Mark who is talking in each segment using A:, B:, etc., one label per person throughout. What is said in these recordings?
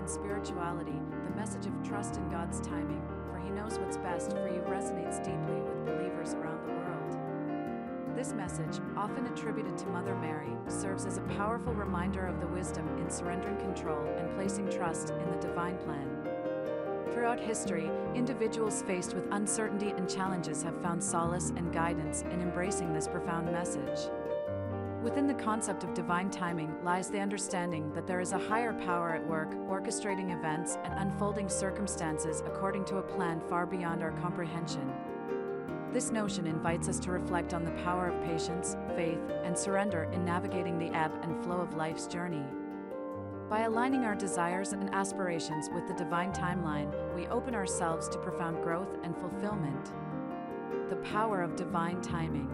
A: and spirituality, the message of trust in God's timing, for He knows what's best for you, resonates deeply with believers around the world. This message, often attributed to Mother Mary, serves as a powerful reminder of the wisdom in surrendering control and placing trust in the divine plan. Throughout history, individuals faced with uncertainty and challenges have found solace and guidance in embracing this profound message. Within the concept of divine timing lies the understanding that there is a higher power at work, orchestrating events and unfolding circumstances according to a plan far beyond our comprehension. This notion invites us to reflect on the power of patience, faith, and surrender in navigating the ebb and flow of life's journey. By aligning our desires and aspirations with the divine timeline, we open ourselves to profound growth and fulfillment. The power of divine timing.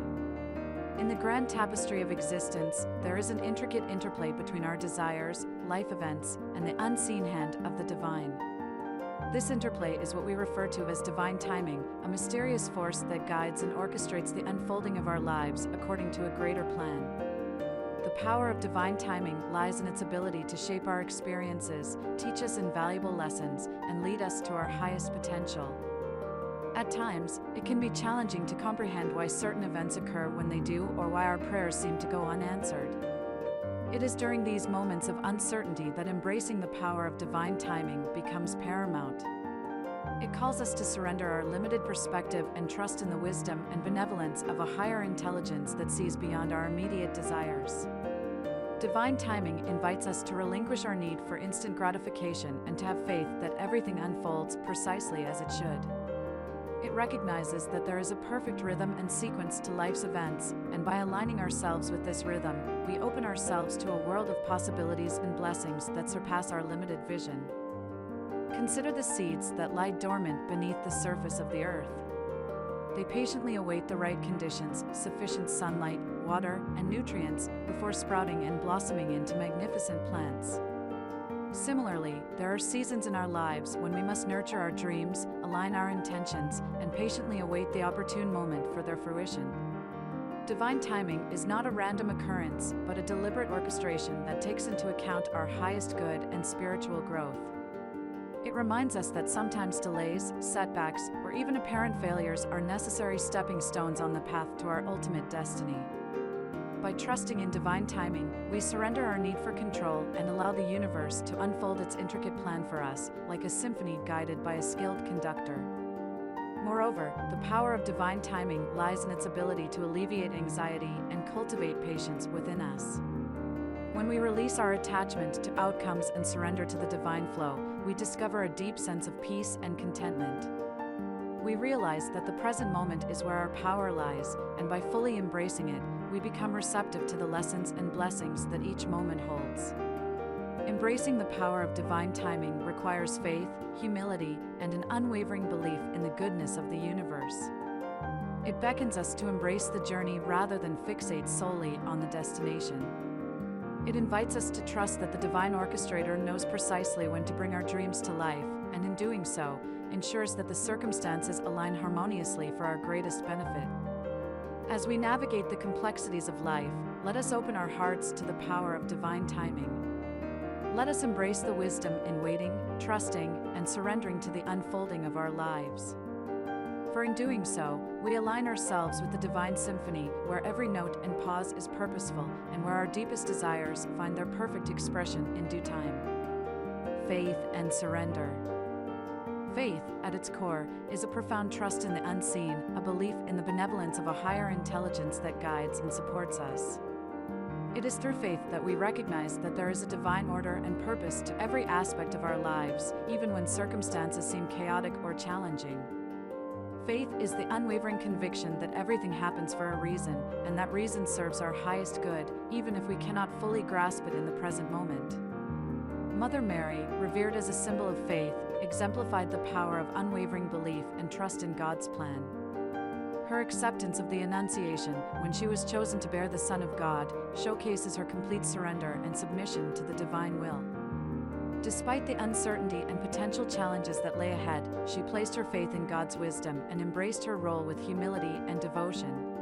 A: In the grand tapestry of existence, there is an intricate interplay between our desires, life events, and the unseen hand of the divine. This interplay is what we refer to as divine timing, a mysterious force that guides and orchestrates the unfolding of our lives according to a greater plan. The power of divine timing lies in its ability to shape our experiences, teach us invaluable lessons, and lead us to our highest potential. At times, it can be challenging to comprehend why certain events occur when they do, or why our prayers seem to go unanswered. It is during these moments of uncertainty that embracing the power of divine timing becomes paramount. It calls us to surrender our limited perspective and trust in the wisdom and benevolence of a higher intelligence that sees beyond our immediate desires. Divine timing invites us to relinquish our need for instant gratification and to have faith that everything unfolds precisely as it should. It recognizes that there is a perfect rhythm and sequence to life's events, and by aligning ourselves with this rhythm, we open ourselves to a world of possibilities and blessings that surpass our limited vision. Consider the seeds that lie dormant beneath the surface of the earth. They patiently await the right conditions, sufficient sunlight, water, and nutrients before sprouting and blossoming into magnificent plants. Similarly, there are seasons in our lives when we must nurture our dreams, align our intentions, and patiently await the opportune moment for their fruition. Divine timing is not a random occurrence, but a deliberate orchestration that takes into account our highest good and spiritual growth. It reminds us that sometimes delays, setbacks, or even apparent failures are necessary stepping stones on the path to our ultimate destiny. By trusting in divine timing, we surrender our need for control and allow the universe to unfold its intricate plan for us, like a symphony guided by a skilled conductor. Moreover, the power of divine timing lies in its ability to alleviate anxiety and cultivate patience within us. When we release our attachment to outcomes and surrender to the divine flow, we discover a deep sense of peace and contentment. We realize that the present moment is where our power lies, and by fully embracing it, we become receptive to the lessons and blessings that each moment holds. Embracing the power of divine timing requires faith, humility, and an unwavering belief in the goodness of the universe. It beckons us to embrace the journey rather than fixate solely on the destination. It invites us to trust that the divine orchestrator knows precisely when to bring our dreams to life, and in doing so, ensures that the circumstances align harmoniously for our greatest benefit. As we navigate the complexities of life, let us open our hearts to the power of divine timing. Let us embrace the wisdom in waiting, trusting, and surrendering to the unfolding of our lives. For in doing so, we align ourselves with the divine symphony, where every note and pause is purposeful, and where our deepest desires find their perfect expression in due time. Faith and surrender. Faith, at its core, is a profound trust in the unseen, a belief in the benevolence of a higher intelligence that guides and supports us. It is through faith that we recognize that there is a divine order and purpose to every aspect of our lives, even when circumstances seem chaotic or challenging. Faith is the unwavering conviction that everything happens for a reason, and that reason serves our highest good, even if we cannot fully grasp it in the present moment. Mother Mary, revered as a symbol of faith, exemplified the power of unwavering belief and trust in God's plan. Her acceptance of the Annunciation, when she was chosen to bear the Son of God, showcases her complete surrender and submission to the divine will. Despite the uncertainty and potential challenges that lay ahead, she placed her faith in God's wisdom and embraced her role with humility and devotion.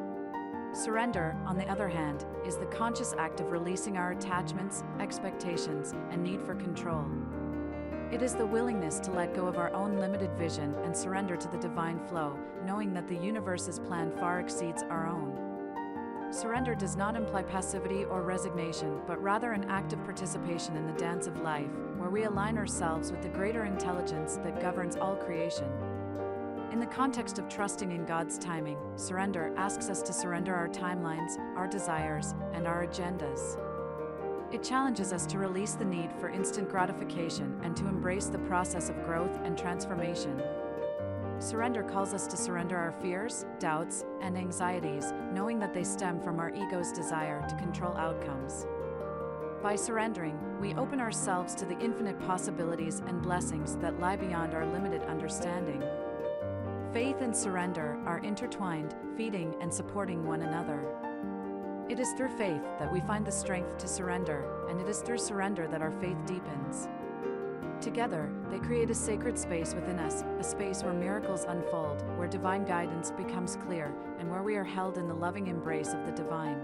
A: Surrender, on the other hand, is the conscious act of releasing our attachments, expectations, and need for control. It is the willingness to let go of our own limited vision and surrender to the divine flow, knowing that the universe's plan far exceeds our own. Surrender does not imply passivity or resignation, but rather an active participation in the dance of life, where we align ourselves with the greater intelligence that governs all creation. In the context of trusting in God's timing, surrender asks us to surrender our timelines, our desires, and our agendas. It challenges us to release the need for instant gratification and to embrace the process of growth and transformation. Surrender calls us to surrender our fears, doubts, and anxieties, knowing that they stem from our ego's desire to control outcomes. By surrendering, we open ourselves to the infinite possibilities and blessings that lie beyond our limited understanding. Faith and surrender are intertwined, feeding and supporting one another. It is through faith that we find the strength to surrender, and it is through surrender that our faith deepens. Together, they create a sacred space within us, a space where miracles unfold, where divine guidance becomes clear, and where we are held in the loving embrace of the divine.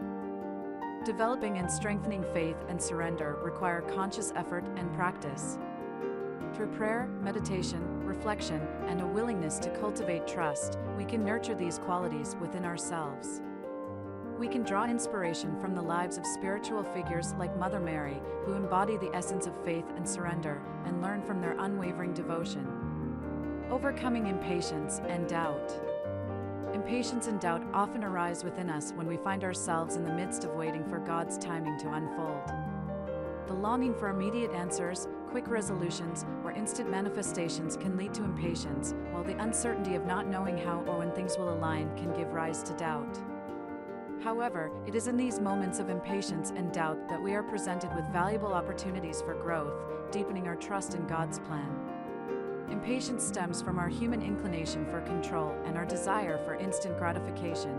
A: Developing and strengthening faith and surrender require conscious effort and practice. Through prayer, meditation, reflection, and a willingness to cultivate trust, we can nurture these qualities within ourselves. We can draw inspiration from the lives of spiritual figures like Mother Mary, who embody the essence of faith and surrender, and learn from their unwavering devotion. Overcoming impatience and doubt. Impatience and doubt often arise within us when we find ourselves in the midst of waiting for God's timing to unfold. The longing for immediate answers, quick resolutions, or instant manifestations can lead to impatience, while the uncertainty of not knowing how or when things will align can give rise to doubt. However, it is in these moments of impatience and doubt that we are presented with valuable opportunities for growth, deepening our trust in God's plan. Impatience stems from our human inclination for control and our desire for instant gratification.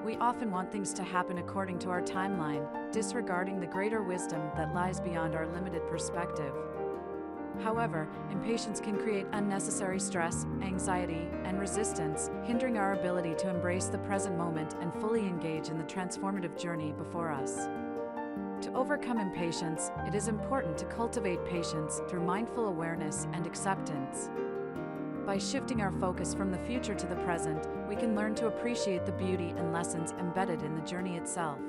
A: We often want things to happen according to our timeline, disregarding the greater wisdom that lies beyond our limited perspective. However, impatience can create unnecessary stress, anxiety, and resistance, hindering our ability to embrace the present moment and fully engage in the transformative journey before us. To overcome impatience, it is important to cultivate patience through mindful awareness and acceptance. By shifting our focus from the future to the present, we can learn to appreciate the beauty and lessons embedded in the journey itself.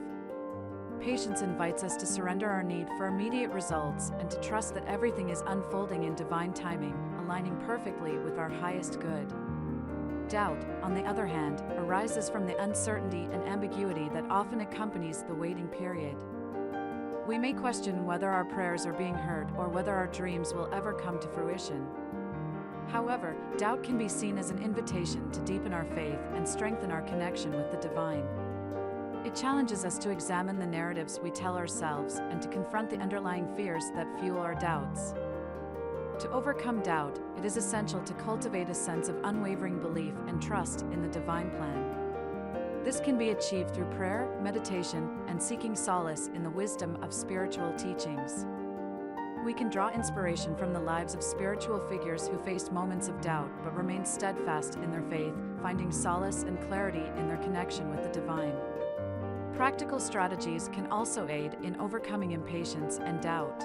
A: Patience invites us to surrender our need for immediate results and to trust that everything is unfolding in divine timing, aligning perfectly with our highest good. Doubt, on the other hand, arises from the uncertainty and ambiguity that often accompanies the waiting period. We may question whether our prayers are being heard or whether our dreams will ever come to fruition. However, doubt can be seen as an invitation to deepen our faith and strengthen our connection with the divine. It challenges us to examine the narratives we tell ourselves and to confront the underlying fears that fuel our doubts. To overcome doubt, it is essential to cultivate a sense of unwavering belief and trust in the divine plan. This can be achieved through prayer, meditation, and seeking solace in the wisdom of spiritual teachings. We can draw inspiration from the lives of spiritual figures who faced moments of doubt but remained steadfast in their faith, finding solace and clarity in their connection with the divine. Practical strategies can also aid in overcoming impatience and doubt.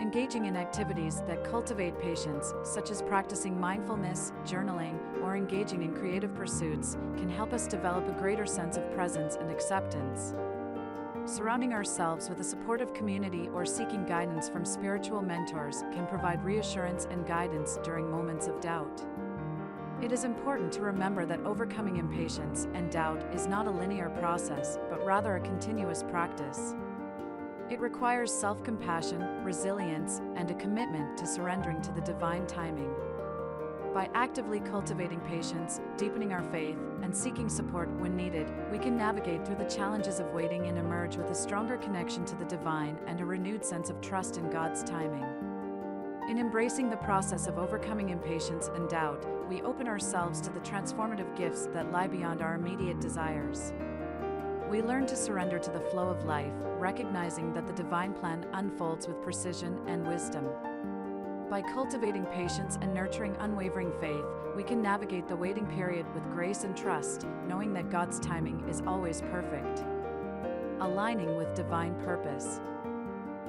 A: Engaging in activities that cultivate patience, such as practicing mindfulness, journaling, or engaging in creative pursuits, can help us develop a greater sense of presence and acceptance. Surrounding ourselves with a supportive community or seeking guidance from spiritual mentors can provide reassurance and guidance during moments of doubt. It is important to remember that overcoming impatience and doubt is not a linear process, but rather a continuous practice. It requires self-compassion, resilience, and a commitment to surrendering to the divine timing. By actively cultivating patience, deepening our faith, and seeking support when needed, we can navigate through the challenges of waiting and emerge with a stronger connection to the divine and a renewed sense of trust in God's timing. In embracing the process of overcoming impatience and doubt, we open ourselves to the transformative gifts that lie beyond our immediate desires. We learn to surrender to the flow of life, recognizing that the divine plan unfolds with precision and wisdom. By cultivating patience and nurturing unwavering faith, we can navigate the waiting period with grace and trust, knowing that God's timing is always perfect. Aligning with divine purpose.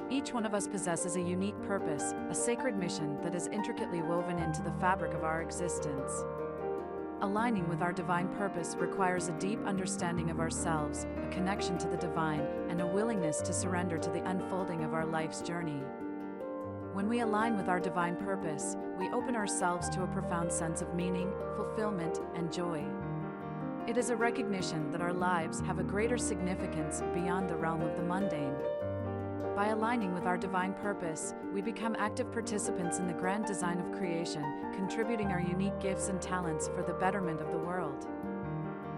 A: Each one of us possesses a unique purpose, a sacred mission that is intricately woven into the fabric of our existence. Aligning with our divine purpose requires a deep understanding of ourselves, a connection to the divine, and a willingness to surrender to the unfolding of our life's journey. When we align with our divine purpose, we open ourselves to a profound sense of meaning, fulfillment, and joy. It is a recognition that our lives have a greater significance beyond the realm of the mundane. By aligning with our divine purpose, we become active participants in the grand design of creation, contributing our unique gifts and talents for the betterment of the world.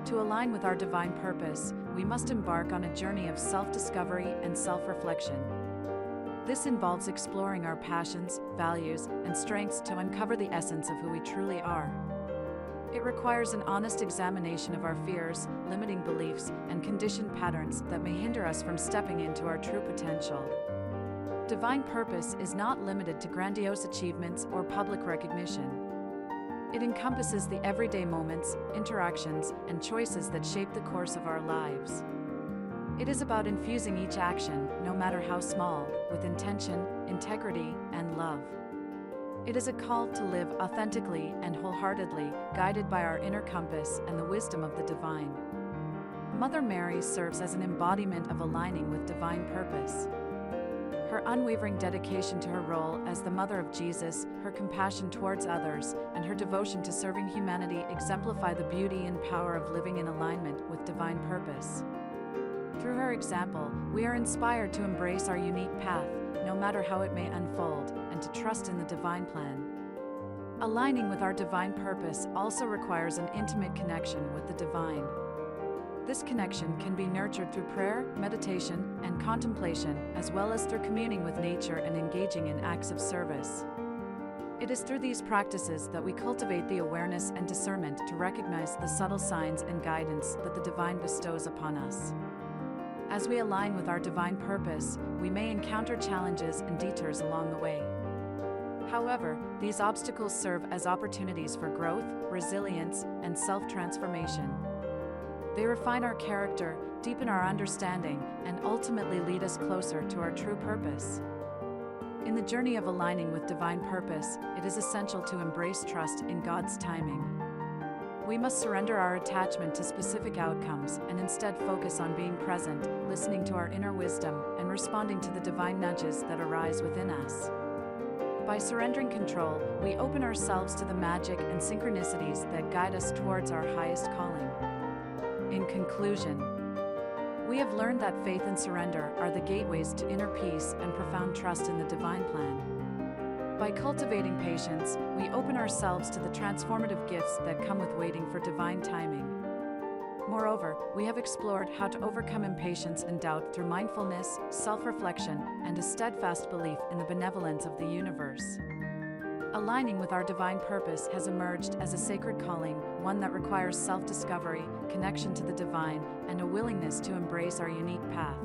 A: To align with our divine purpose, we must embark on a journey of self-discovery and self-reflection. This involves exploring our passions, values, and strengths to uncover the essence of who we truly are. It requires an honest examination of our fears, limiting beliefs, and conditioned patterns that may hinder us from stepping into our true potential. Divine purpose is not limited to grandiose achievements or public recognition. It encompasses the everyday moments, interactions, and choices that shape the course of our lives. It is about infusing each action, no matter how small, with intention, integrity, and love. It is a call to live authentically and wholeheartedly, guided by our inner compass and the wisdom of the divine. Mother Mary serves as an embodiment of aligning with divine purpose. Her unwavering dedication to her role as the mother of Jesus, her compassion towards others, and her devotion to serving humanity exemplify the beauty and power of living in alignment with divine purpose. Through her example, we are inspired to embrace our unique path, no matter how it may unfold, and to trust in the divine plan. Aligning with our divine purpose also requires an intimate connection with the divine. This connection can be nurtured through prayer, meditation, and contemplation, as well as through communing with nature and engaging in acts of service. It is through these practices that we cultivate the awareness and discernment to recognize the subtle signs and guidance that the divine bestows upon us. As we align with our divine purpose, we may encounter challenges and detours along the way. However, these obstacles serve as opportunities for growth, resilience, and self-transformation. They refine our character, deepen our understanding, and ultimately lead us closer to our true purpose. In the journey of aligning with divine purpose, it is essential to embrace trust in God's timing. We must surrender our attachment to specific outcomes and instead focus on being present, listening to our inner wisdom, and responding to the divine nudges that arise within us. By surrendering control, we open ourselves to the magic and synchronicities that guide us towards our highest calling. In conclusion, we have learned that faith and surrender are the gateways to inner peace and profound trust in the divine plan. By cultivating patience, we open ourselves to the transformative gifts that come with waiting for divine timing. Moreover, we have explored how to overcome impatience and doubt through mindfulness, self-reflection, and a steadfast belief in the benevolence of the universe. Aligning with our divine purpose has emerged as a sacred calling, one that requires self-discovery, connection to the divine, and a willingness to embrace our unique path.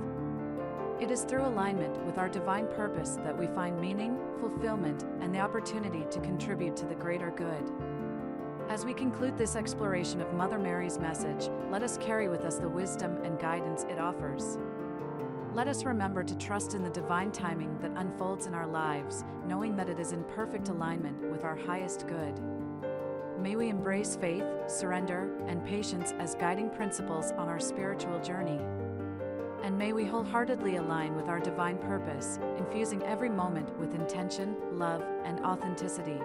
A: It is through alignment with our divine purpose that we find meaning, fulfillment, and the opportunity to contribute to the greater good. As we conclude this exploration of Mother Mary's message, let us carry with us the wisdom and guidance it offers. Let us remember to trust in the divine timing that unfolds in our lives, knowing that it is in perfect alignment with our highest good. May we embrace faith, surrender, and patience as guiding principles on our spiritual journey. And may we wholeheartedly align with our divine purpose, infusing every moment with intention, love, and authenticity.